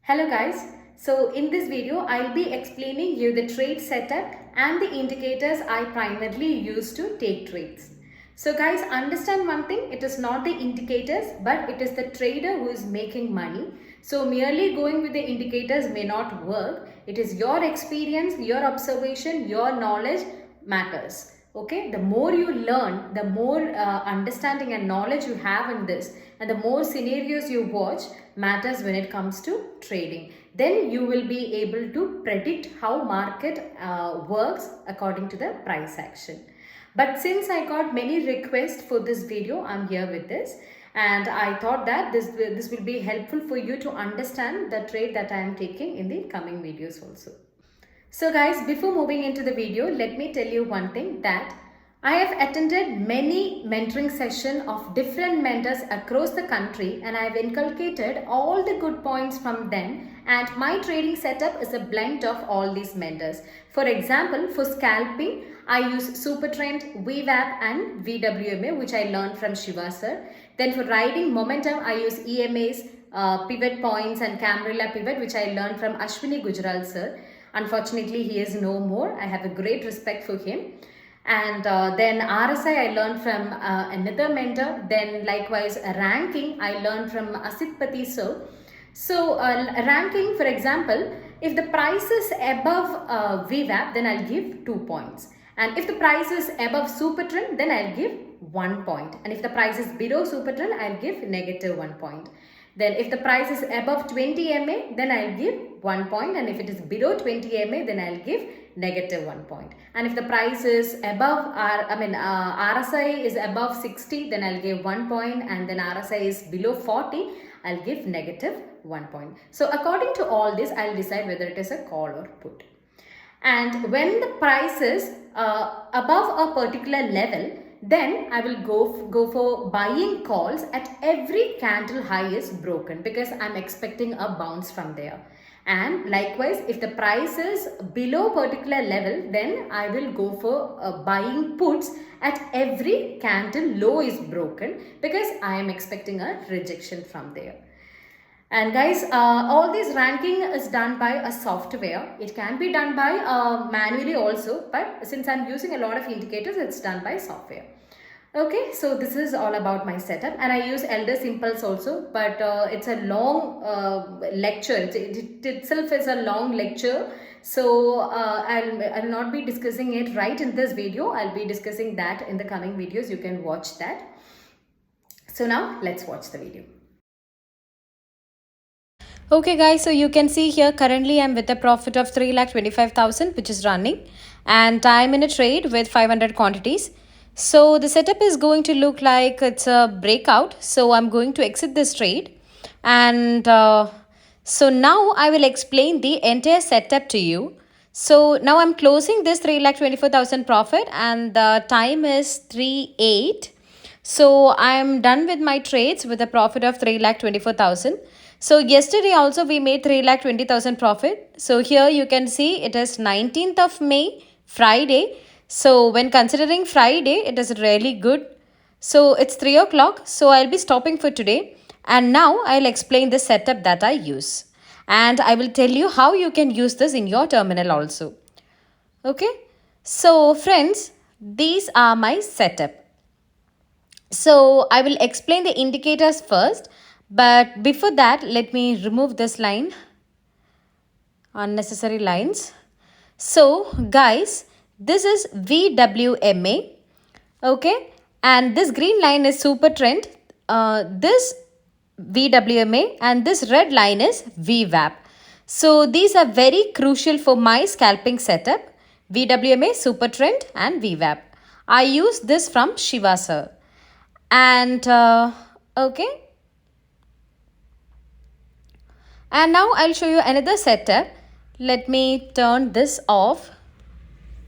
Hello guys, so in this video I'll be explaining you the trade setup and the indicators I primarily use to take trades. So guys, understand one thing, it is not the indicators but it is the trader who is making money. So merely going with the indicators may not work. It is your experience, your observation, your knowledge matters. Okay, the more you learn, the more understanding and knowledge you have in this, and the more scenarios you watch matters when it comes to trading. Then you will be able to predict how market works according to the price action. But since I got many requests for this video, I'm here with this, and I thought that this will be helpful for you to understand the trade that I am taking in the coming videos also. So guys, before moving into the video, let me tell you one thing, that I have attended many mentoring sessions of different mentors across the country, and I have inculcated all the good points from them, and my trading setup is a blend of all these mentors. For example, for scalping, I use Supertrend, VWAP and VWMA, which I learned from Shiva sir. Then for riding momentum, I use EMAs, pivot points and Camarilla pivot, which I learned from Ashwini Gujral sir. Unfortunately, he is no more. I have a great respect for him. And then RSI I learned from another mentor. Then likewise ranking I learned from Asit Pati sir. So ranking, for example, if the price is above VWAP, then I'll give 2 points. And if the price is above super trend, then I'll give 1 point. And if the price is below super trend, I'll give negative 1 point. Then if the price is above 20 MA, then I'll give 1 point. And if it is below 20 MA, then I'll give negative 1 point. And if the price is above, RSI is above 60, then I'll give 1 point. And then RSI is below 40, I'll give negative 1 point. So according to all this, I'll decide whether it is a call or put. And when the price is above a particular level, then I will go for buying calls at every candle high is broken, because I'm expecting a bounce from there. And likewise, if the price is below particular level, then I will go for buying puts at every candle low is broken, because I am expecting a rejection from there. And guys, all this ranking is done by a software. It can be done by manually also, but since I'm using a lot of indicators, it's done by software. Okay, so this is all about my setup, and I use Elder's Impulse also, but it's a long lecture. It itself is a long lecture, so I'll not be discussing it right in this video. I'll be discussing that in the coming videos. You can watch that. So now let's watch the video. Okay guys, so you can see here currently I'm with a profit of 3,25,000 which is running, and I'm in a trade with 500 quantities. So the setup is going to look like it's a breakout. So I'm going to exit this trade, and so now I will explain the entire setup to you. So now I'm closing this 3,24,000 profit, and the time is 3:08. So I'm done with my trades with a profit of 3,24,000. So yesterday also we made 3,20,000 profit. So here you can see it is 19th of May, Friday. So when considering Friday, it is really good. So it's 3 o'clock. So I'll be stopping for today. And now I'll explain the setup that I use. And I will tell you how you can use this in your terminal also. Okay. So friends, these are my setup. So I will explain the indicators first. But before that, let me remove this line. Unnecessary lines. So guys, this is VWMA, okay, and this green line is super trend, this VWMA, and this red line is VWAP. So these are very crucial for my scalping setup: VWMA, super trend and VWAP. I use this from Shiva sir. And okay, and now I'll show you another setup. Let me turn this off.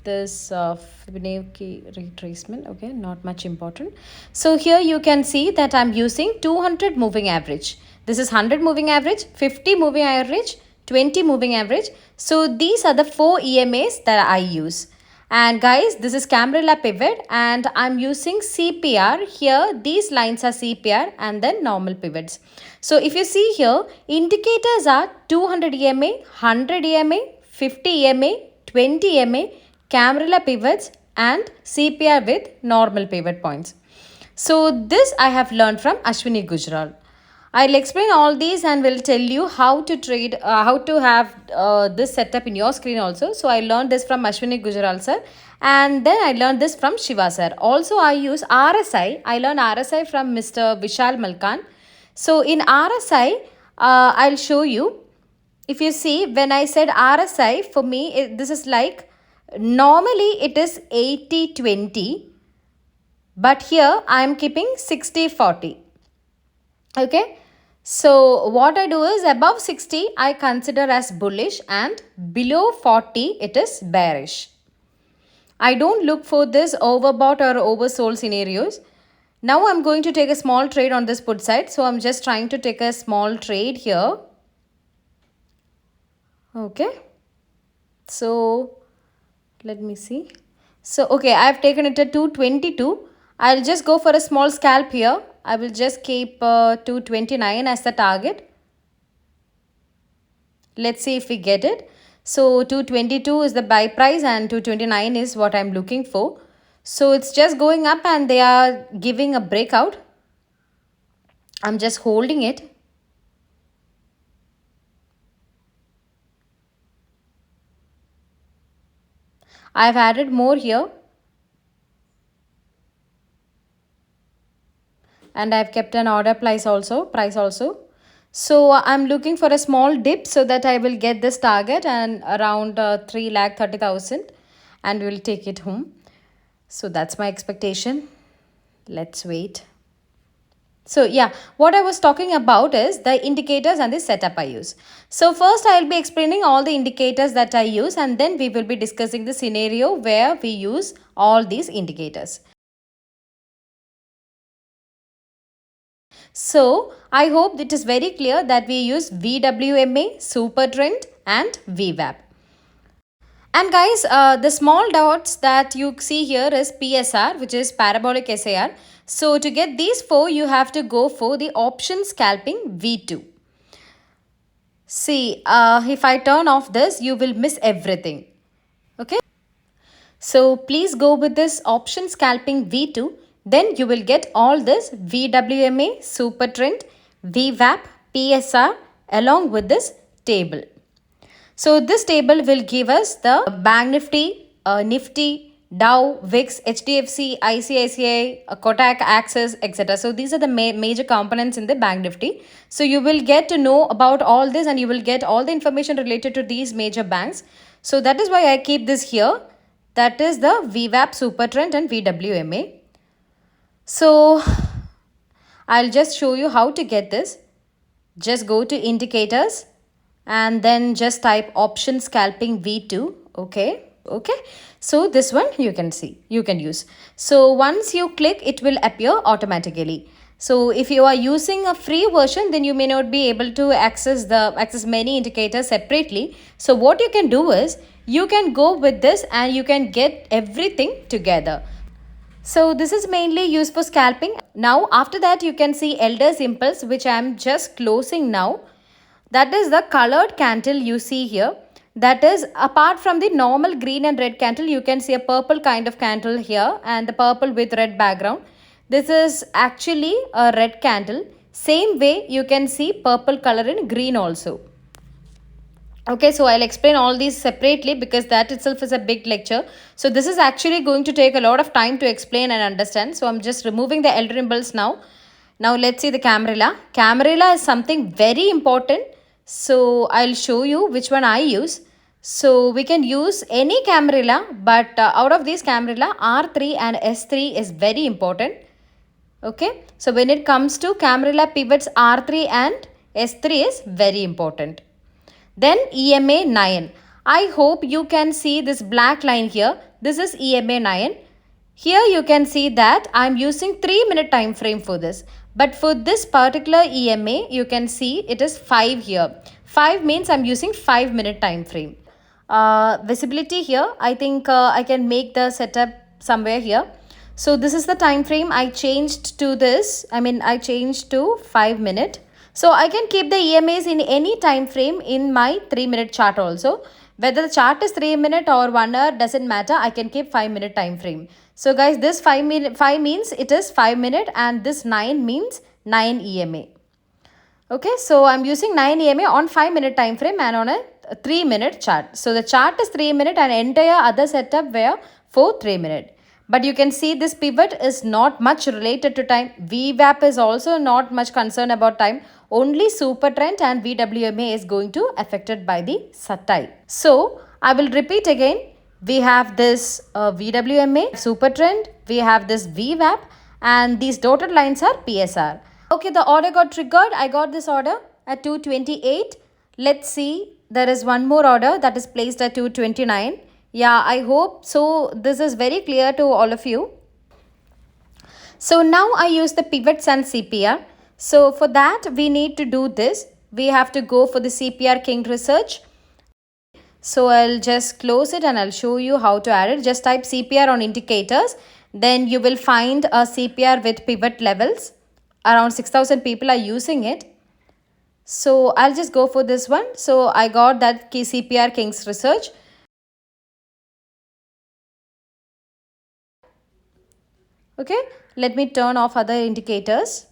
This Fibonacci retracement, okay, not much important. So here you can see that I'm using 200 moving average. This is 100 moving average, 50 moving average, 20 moving average. So these are the 4 EMAs that I use. And guys, this is Cambrilla pivot and I'm using CPR. Here, these lines are CPR and then normal pivots. So if you see here, indicators are 200 EMA, 100 EMA, 50 EMA, 20 EMA, Cambrilla pivots and CPR with normal pivot points. So this I have learned from Ashwini Gujral. I'll explain all these and will tell you how to trade, how to have this setup in your screen also. So I learned this from Ashwini Gujral sir, and then I learned this from Shiva sir. Also I use RSI. I learned RSI from Mr. Vishal Malkan. So in RSI, I'll show you. If you see, when I said RSI, for me, this is like, normally it is 80-20. But here I am keeping 60-40. Okay. So what I do is above 60 I consider as bullish and below 40 it is bearish. I don't look for this overbought or oversold scenarios. Now I'm going to take a small trade on this put side. So I'm just trying to take a small trade here. Okay. So let me see. So okay, I have taken it at 222. I'll just go for a small scalp here. I will just keep 229 as the target. Let's see if we get it. So 222 is the buy price and 229 is what I'm looking for. So it's just going up and they are giving a breakout. I'm just holding it. I've added more here. And I've kept an order price also. So I'm looking for a small dip so that I will get this target and around 3,30,000 and we'll take it home. So that's my expectation. Let's wait. So yeah, what I was talking about is the indicators and the setup I use. So first I'll be explaining all the indicators that I use and then we will be discussing the scenario where we use all these indicators. So I hope it is very clear that we use VWMA, Super Trend and VWAP. And guys, the small dots that you see here is PSR, which is parabolic SAR. So to get these four, you have to go for the option scalping V2. See, if I turn off this, you will miss everything. Okay. So please go with this option scalping V2. Then you will get all this VWMA, Super Trend, VWAP, PSR along with this table. So this table will give us the Bank Nifty, Nifty, Dow, VIX, HDFC, ICICI, Kotak, Axis, etc. So these are the major components in the Bank Nifty. So you will get to know about all this and you will get all the information related to these major banks. So that is why I keep this here. That is the VWAP, Super Trend and VWMA. So I'll just show you how to get this. Just go to indicators and then just type option scalping V2. Okay. So this one you can see, you can use. So once you click, it will appear automatically. So if you are using a free version, then you may not be able to access many indicators separately. So what you can do is you can go with this and you can get everything together. So this is mainly used for scalping. Now after that you can see Elder's Impulse, which I am just closing now. That is the colored candle you see here. That is, apart from the normal green and red candle, you can see a purple kind of candle here and the purple with red background. This is actually a red candle. Same way you can see purple color in green also. Okay, so I'll explain all these separately because that itself is a big lecture. So this is actually going to take a lot of time to explain and understand. So I'm just removing the elder impulse now. Now let's see the Cambrilla. Cambrilla is something very important. So I'll show you which one I use. So we can use any Cambrilla, but out of these Cambrilla, R3 and S3 is very important. Okay, so when it comes to Cambrilla pivots, R3 and S3 is very important. Then EMA 9. I hope you can see this black line here. This is EMA 9. Here you can see that I am using 3-minute time frame for this. But for this particular EMA, you can see it is 5 here. 5 means I am using 5-minute time frame. visibility here. I think I can make the setup somewhere here. So this is the time frame. I changed to this. I changed to 5 minute. So I can keep the EMAs in any time frame in my 3 minute chart also. Whether the chart is 3 minute or 1 hour doesn't matter. I can keep 5 minute time frame. So guys, this 5 means it is 5 minute, and this 9 means 9 EMA. Okay, so I'm using 9 EMA on 5 minute time frame and on a 3 minute chart. So the chart is 3 minute and entire other setup were for 3 minute. But you can see this pivot is not much related to time. VWAP is also not much concerned about time. Only super trend and VWMA is going to affected by the satire. So I will repeat again. We have this VWMA, super trend. We have this VWAP, and these dotted lines are PSR. Okay, the order got triggered. I got this order at 228. Let's see. There is one more order that is placed at 229. Yeah, I hope so. This is very clear to all of you. So now I use the pivots and CPR. So for that, we need to do this. We have to go for the CPR King research. So I'll just close it and I'll show you how to add it. Just type CPR on indicators. Then you will find a CPR with pivot levels. Around 6,000 people are using it. So I'll just go for this one. So I got that CPR King's research. Okay, let me turn off other indicators.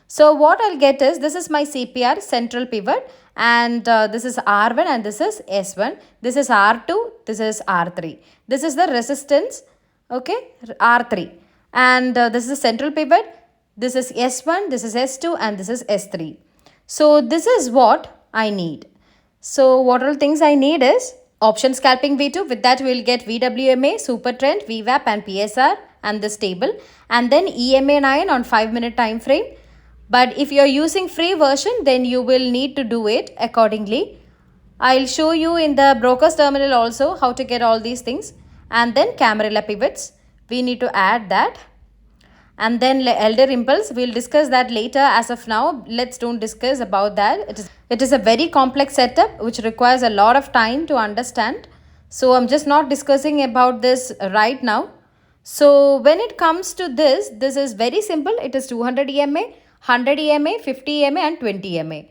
So what I'll get is, this is my CPR central pivot, and this is R1 and this is S1. This is R2, this is R3. This is the resistance, okay, R3. And this is the central pivot. This is S1, this is S2, and this is S3. So this is what I need. So what all things I need is option scalping V2. With that we will get VWMA, super trend, VWAP and PSR and this table. And then EMA 9 on 5-minute time frame. But if you are using free version, then you will need to do it accordingly. I'll show you in the broker's terminal also how to get all these things. And then Camarilla pivots. We need to add that. And then elder impulse, we'll discuss that later. As of now, let's don't discuss about that. It is a very complex setup which requires a lot of time to understand. So I'm just not discussing about this right now. So when it comes to this is very simple. It is 200 EMA, 100 EMA, 50 EMA and 20 EMA.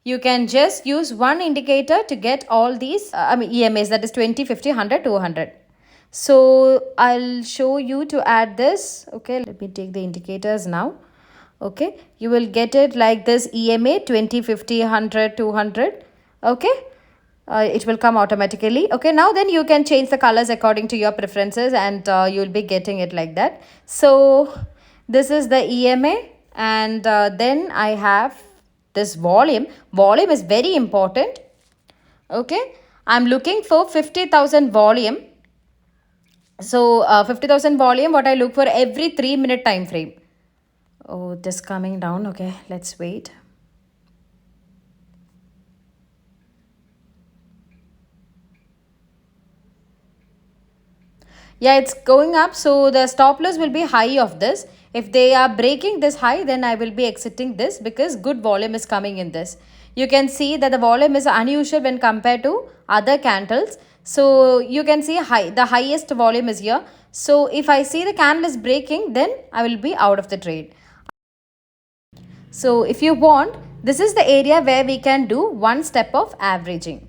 You can just use one indicator to get all these EMAs, that is 20, 50, 100, 200. So I'll show you to add this. Okay, let me take the indicators now. Okay, you will get it like this: EMA 20, 50, 100, 200. Okay, it will come automatically. Okay, now then you can change the colors according to your preferences, and you'll be getting it like that. So this is the EMA, and then I have this volume. Volume is very important. Okay, I'm looking for 50,000 volume. So 50,000 volume, what I look for every 3-minute time frame. Oh, it is coming down. Okay, let's wait. Yeah, it's going up. So the stop loss will be high of this. If they are breaking this high, then I will be exiting this because good volume is coming in this. You can see that the volume is unusual when compared to other candles. So you can see the highest volume is here. So if I see the candle is breaking, then I will be out of the trade. So if you want, this is the area where we can do one step of averaging.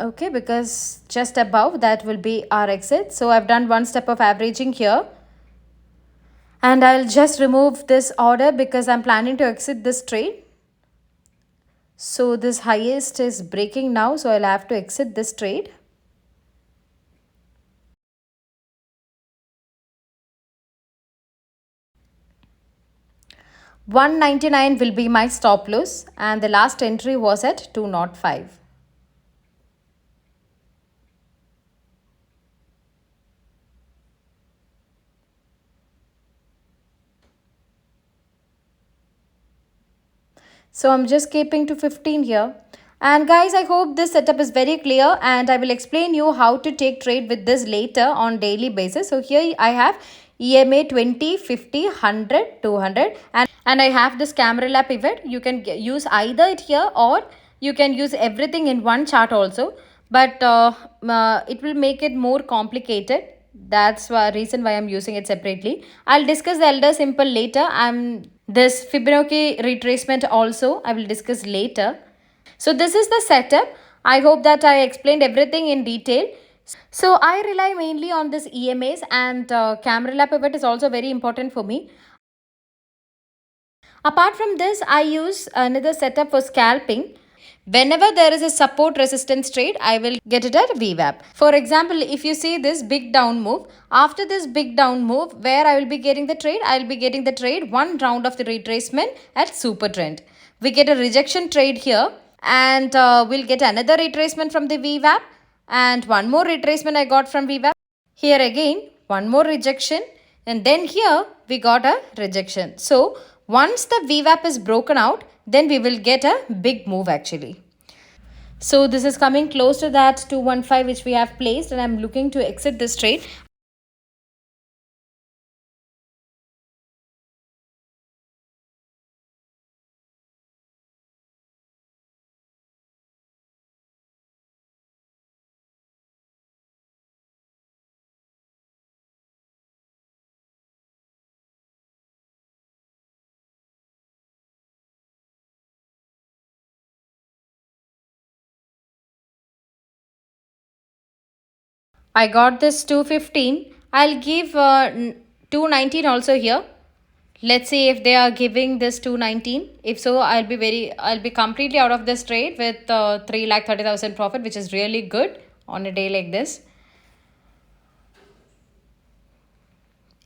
Okay, because just above that will be our exit. So I've done one step of averaging here. And I'll just remove this order because I'm planning to exit this trade. So this highest is breaking now, so I'll have to exit this trade. $199 will be my stop loss, and the last entry was at 205. So I'm just keeping to 15 here. And guys, I hope this setup is very clear, and I will explain you how to take trade with this later on daily basis. So here I have EMA 20, 50, 100, 200, and I have this camera pivot. You can use either it here, or you can use everything in one chart also, but it will make it more complicated. That's the reason why I'm using it separately. I'll discuss the elder simple later. This Fibonacci retracement also I will discuss later. So this is the setup. I hope that I explained everything in detail. So I rely mainly on this EMAs, and camera pivot is also very important for me. Apart from this, I use another setup for scalping. Whenever there is a support resistance trade, I will get it at VWAP. For example, if you see this big down move, after this big down move, where I will be getting the trade? I will be getting the trade one round of the retracement at super trend. We get a rejection trade here, and we'll get another retracement from the VWAP, and one more retracement I got from VWAP. Here again, one more rejection, and then here we got a rejection. So once the VWAP is broken out, then we will get a big move actually. So this is coming close to that 215 which we have placed, and I'm looking to exit this trade. I got this 215. I'll give 219 also here. Let's see if they are giving this 219. If so, I'll be completely out of this trade with 3,30,000 profit, which is really good on a day like this.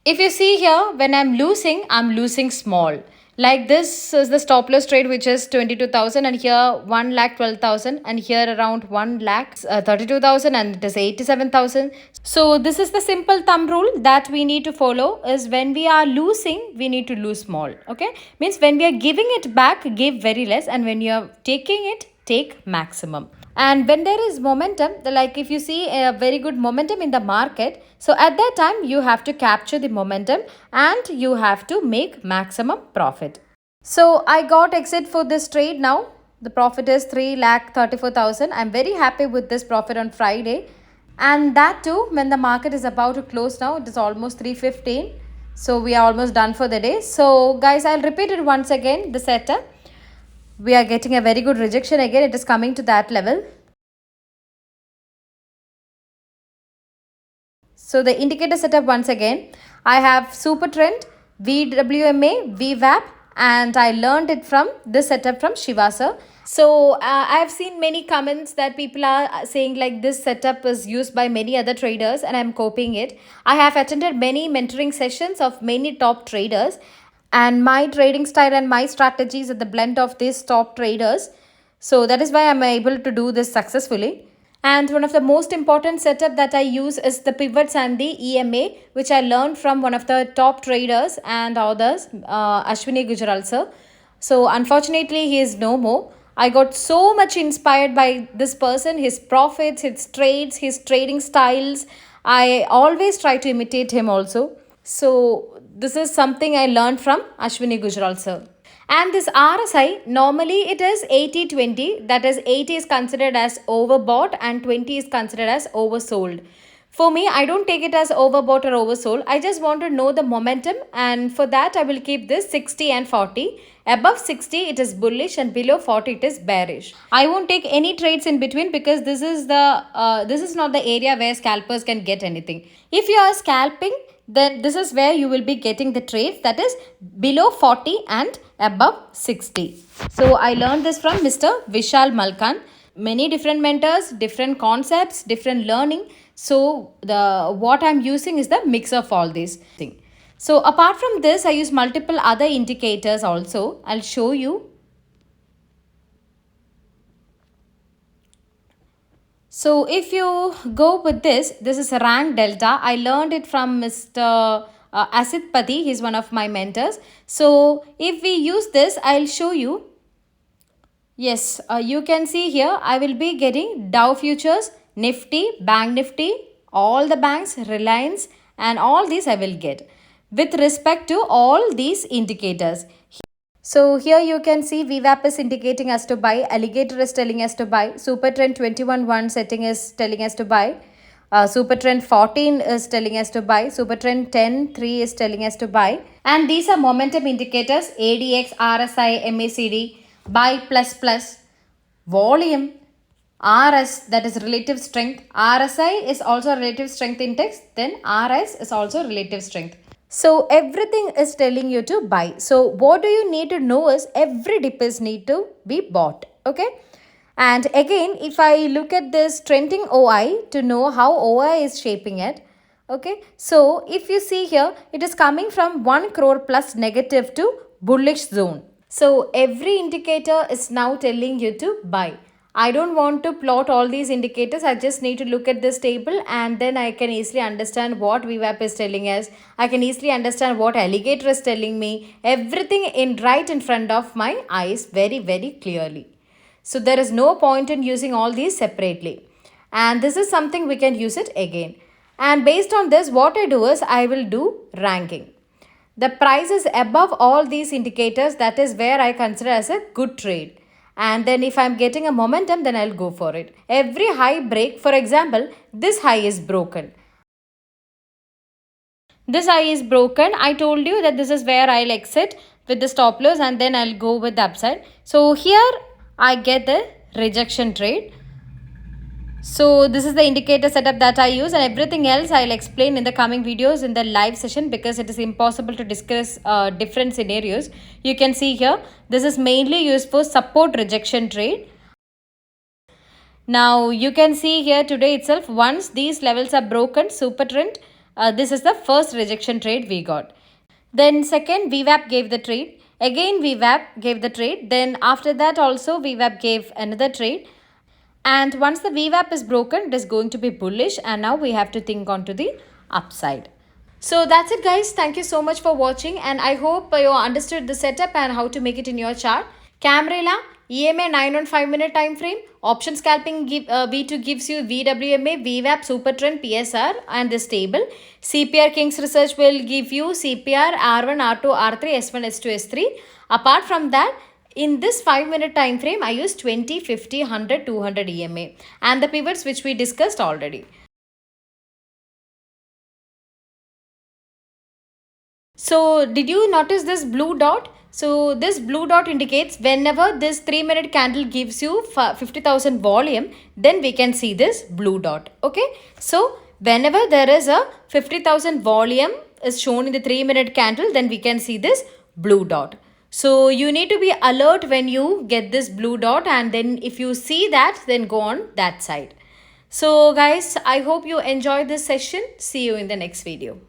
If you see here, when I'm losing small. Like this is the stop loss trade, which is 22,000, and here 1,12,000, and here around 1,32,000, and it is 87,000. So this is the simple thumb rule that we need to follow, is when we are losing, we need to lose small. Okay, means when we are giving it back, give very less, and when you are taking it, take maximum. And when there is momentum, like if you see a very good momentum in the market, so at that time you have to capture the momentum and you have to make maximum profit. So I got exit for this trade now. The profit is 3,34,000. I'm very happy with this profit on Friday. And that too, when the market is about to close now, it is almost 3:15. So we are almost done for the day. So guys, I'll repeat it once again, the setup. We are getting a very good rejection again. It is coming to that level. So the indicator setup once again. I have super trend, VWMA, VWAP, and I learned it from this setup from Shiva sir. So I have seen many comments that people are saying like this setup is used by many other traders, and I'm copying it. I have attended many mentoring sessions of many top traders, and my trading style and my strategies are the blend of these top traders. So that is why I'm able to do this successfully. And one of the most important setup that I use is the pivots and the EMA, which I learned from one of the top traders and others, Ashwini Gujaral sir. So unfortunately, he is no more. I got so much inspired by this person, his profits, his trades, his trading styles. I always try to imitate him also. So this is something I learned from Ashwini Gujaral sir. And this RSI, normally it is 80-20, that is 80 is considered as overbought and 20 is considered as oversold. For me, I don't take it as overbought or oversold. I just want to know the momentum, and for that I will keep this 60 and 40. Above 60 it is bullish and below 40 it is bearish. I won't take any trades in between because this is not the area where scalpers can get anything. If you are scalping, then this is where you will be getting the trades, that is below 40 and above 60. So I learned this from Mr. Vishal Malkan. Many different mentors, different concepts, different learning. So what I'm using is the mix of all these things. So apart from this, I use multiple other indicators also. I'll show you. So if you go with this is a rank delta. I learned it from Mr. Asit Pati. He's one of my mentors. So if we use this, I'll show you. Yes, you can see here I will be getting Dow Futures, Nifty, Bank Nifty, all the banks, Reliance, and all these I will get. with respect to all these indicators. So here you can see VWAP is indicating us to buy, alligator is telling us to buy, super trend 21.1 setting is telling us to buy, super trend 14 is telling us to buy, super trend 10.3 is telling us to buy, and these are momentum indicators ADX, RSI, MACD, buy plus plus, volume, RS, that is relative strength, RSI is also relative strength index, then RS is also relative strength. So everything is telling you to buy. So what do you need to know is every dip is need to be bought. Okay. And again, if I look at this trending OI to know how OI is shaping it. Okay. So if you see here, it is coming from 1 crore plus negative to bullish zone. So every indicator is now telling you to buy. I don't want to plot all these indicators. I just need to look at this table and then I can easily understand what VWAP is telling us. I can easily understand what alligator is telling me. Everything in right in front of my eyes very, very clearly. So there is no point in using all these separately. And this is something we can use it again. And based on this, what I do is I will do ranking. The price is above all these indicators. That is where I consider as a good trade. And then if I'm getting a momentum, then I'll go for it. Every high break, for example, this high is broken. This high is broken. I told you that this is where I'll exit with the stop loss and then I'll go with the upside. So here I get the rejection trade. So this is the indicator setup that I use, and everything else I'll explain in the coming videos in the live session because it is impossible to discuss different scenarios. You can see here, this is mainly used for support rejection trade. Now you can see here today itself, once these levels are broken, super trend, this is the first rejection trade we got. Then second, VWAP gave the trade. Again VWAP gave the trade. Then after that also VWAP gave another trade. And once the VWAP is broken, it is going to be bullish, and now we have to think on to the upside. So that's it guys. Thank you so much for watching, and I hope you understood the setup and how to make it in your chart. Camrela, EMA 9 on 5 minute time frame. Option scalping V2 gives you VWMA, VWAP, super trend, PSR and this table. CPR King's Research will give you CPR, R1, R2, R3, S1, S2, S3. Apart from that, in this 5 minute time frame, I use 20, 50, 100, 200 EMA and the pivots which we discussed already. So did you notice this blue dot? So this blue dot indicates whenever this 3 minute candle gives you 50,000 volume, then we can see this blue dot. Okay. So whenever there is a 50,000 volume is shown in the 3 minute candle, then we can see this blue dot. So you need to be alert when you get this blue dot, and then if you see that, then go on that side. So guys, I hope you enjoy this session. See you in the next video.